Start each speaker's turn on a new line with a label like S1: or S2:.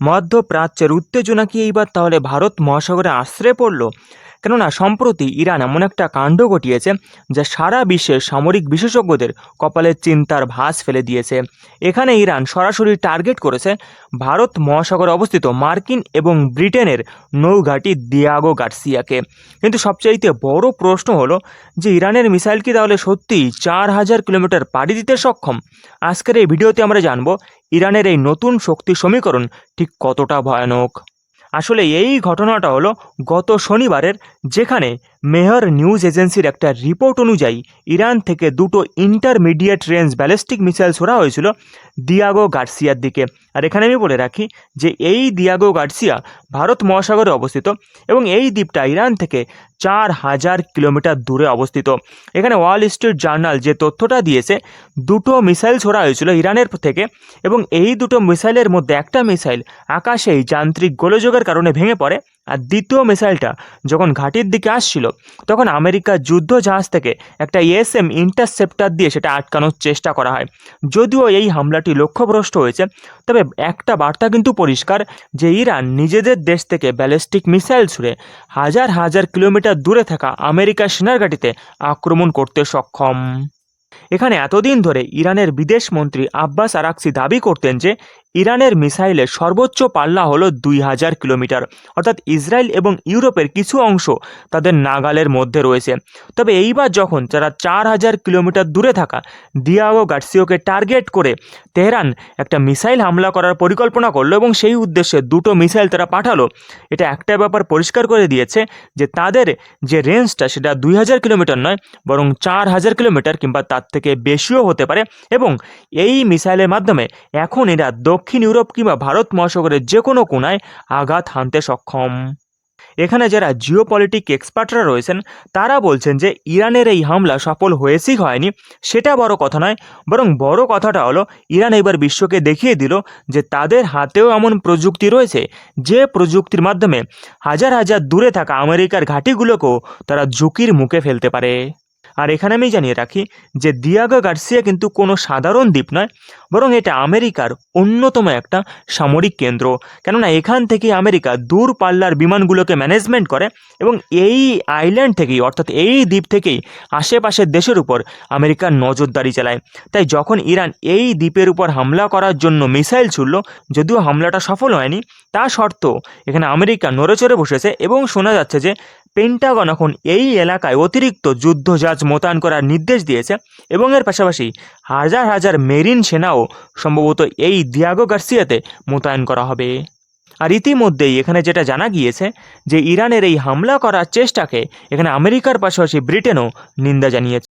S1: মধ্যপ্রাচ্যের উত্তেজনা কি এইবার তাহলে ভারত মহাসাগরে আশ্রয় পড়ল? কেননা সম্প্রতি ইরান এমন একটা কাণ্ড ঘটিয়েছে যা সারা বিশ্বের সামরিক বিশেষজ্ঞদের কপালে চিন্তার ভাঁজ ফেলে দিয়েছে। এখানে ইরান সরাসরি টার্গেট করেছে ভারত মহাসাগরে অবস্থিত মার্কিন এবং ব্রিটেনের নৌঘাঁটি দিয়াগো গার্সিয়াকে। কিন্তু সবচাইতে বড় প্রশ্ন হলো যে ইরানের মিসাইল কি তাহলে সত্যিই 4000 কিলোমিটার পাড়ি দিতে সক্ষম? আজকের এই ভিডিওতে আমরা জানব ইরানের এই নতুন শক্তি সমীকরণ ঠিক কতটা ভয়ানক। আসলে এই ঘটনাটা হলো গত শনিবারের, যেখানে মেহর নিউজ এজেন্সির একটা রিপোর্ট অনুযায়ী ইরান থেকে দুটো ইন্টারমিডিয়েট রেঞ্জ ব্যালিস্টিক মিসাইল ছোড়া হয়েছিল দিয়াগো গার্সিয়ার দিকে। আর এখানে আমি বলে রাখি যে এই দিয়াগো গার্সিয়া ভারত মহাসাগরে অবস্থিত এবং এই দ্বীপটা ইরান থেকে 4000 কিলোমিটার দূরে অবস্থিত। এখানে ওয়াল স্ট্রিট জার্নাল যে তথ্যটা দিয়েছে, দুটো মিসাইল ছোড়া হয়েছিল ইরানের থেকে এবং এই দুটো মিসাইলের মধ্যে একটা মিসাইল আকাশেই যান্ত্রিক গোলযোগের কারণে ভেঙে পড়ে, আর দ্বিতীয় মিসাইলটা যখন ঘাঁটির দিকে আসছিল তখন আমেরিকার যুদ্ধ জাহাজ থেকে একটা এসএম ইন্টারসেপ্টার দিয়ে সেটা আটকানোর চেষ্টা করা হয়। যদিও এই হামলাটি লক্ষ্যভ্রষ্ট হয়েছে, তবে একটা বার্তা কিন্তু পরিষ্কার যে ইরান নিজেদের দেশ থেকে ব্যালিস্টিক মিসাইল ছুড়ে হাজার হাজার কিলোমিটার দূরে থাকা আমেরিকার সেনার ঘাঁটিতে আক্রমণ করতে সক্ষম। এখানে এতদিন ধরে ইরানের বিদেশ মন্ত্রী আব্বাস আরাকচি দাবি করতেন যে ইরানের মিসাইলের সর্বোচ্চ পাল্লা হলো 2000 কিলোমিটার, অর্থাৎ ইসরায়েল এবং ইউরোপের কিছু অংশ তাদের নাগালের মধ্যে রয়েছে। তবে এইবার যখন তারা 4000 কিলোমিটার দূরে থাকা দিয়াগো গার্সিয়াকে টার্গেট করে তেহরান একটা মিসাইল হামলা করার পরিকল্পনা করলো এবং সেই উদ্দেশ্যে দুটো মিসাইল তারা পাঠালো, এটা একটা ব্যাপার পরিষ্কার করে দিয়েছে যে তাদের যে রেঞ্জটা সেটা 2000 কিলোমিটার নয়, বরং 4000 কিলোমিটার কিংবা তার থেকে বেশিও হতে পারে। এবং এই মিসাইলের মাধ্যমে এখন এরা দক্ষিণ ইউরোপ কিংবা ভারত মহাসাগরের যে কোনো কোণায় আঘাত হানতে সক্ষম। এখানে যারা জিওপলিটিক এক্সপার্টরা রয়েছেন তারা বলছেন যে ইরানের এই হামলা সফল হয়েছেই হয়নি, সেটা বড় কথা নয়, বরং বড় কথাটা হলো ইরান এবার বিশ্বকে দেখিয়ে দিল যে তাদের হাতেও এমন প্রযুক্তি রয়েছে যে প্রযুক্তির মাধ্যমে হাজার হাজার দূরে থাকা আমেরিকার ঘাঁটিগুলোকেও তারা ঝুঁকির মুখে ফেলতে পারে। আর এখানে আমি জানিয়ে রাখি যে দিয়াগো গার্সিয়া কিন্তু কোনো সাধারণ দ্বীপ নয়, বরং এটা আমেরিকার অন্যতম একটা সামরিক কেন্দ্র। কেননা এখান থেকে আমেরিকা দূরপাল্লার বিমানগুলোকে ম্যানেজমেন্ট করে এবং এই আইল্যান্ড থেকেই, অর্থাৎ এই দ্বীপ থেকেই আশেপাশের দেশের উপর আমেরিকার নজরদারি চালায়। তাই যখন ইরান এই দ্বীপের উপর হামলা করার জন্য মিসাইল ছুড়ল, যদিও হামলাটা সফল হয়নি, তা সত্ত্বেও এখানে আমেরিকা নড়েচড়ে বসেছে এবং শোনা যাচ্ছে যে পেন্টাগন এখন এই এলাকায় অতিরিক্ত যুদ্ধজাহাজ মোতায়েন করার নির্দেশ দিয়েছে এবং এর পাশাপাশি হাজার হাজার মেরিন সেনাও সম্ভবত এই দিয়াগো গার্সিয়াতে মোতায়েন করা হবে। আর ইতিমধ্যেই এখানে যেটা জানা গিয়েছে যে ইরানের এই হামলা করার চেষ্টাকে এখানে আমেরিকার পাশাপাশি ব্রিটেনও নিন্দা জানিয়েছে।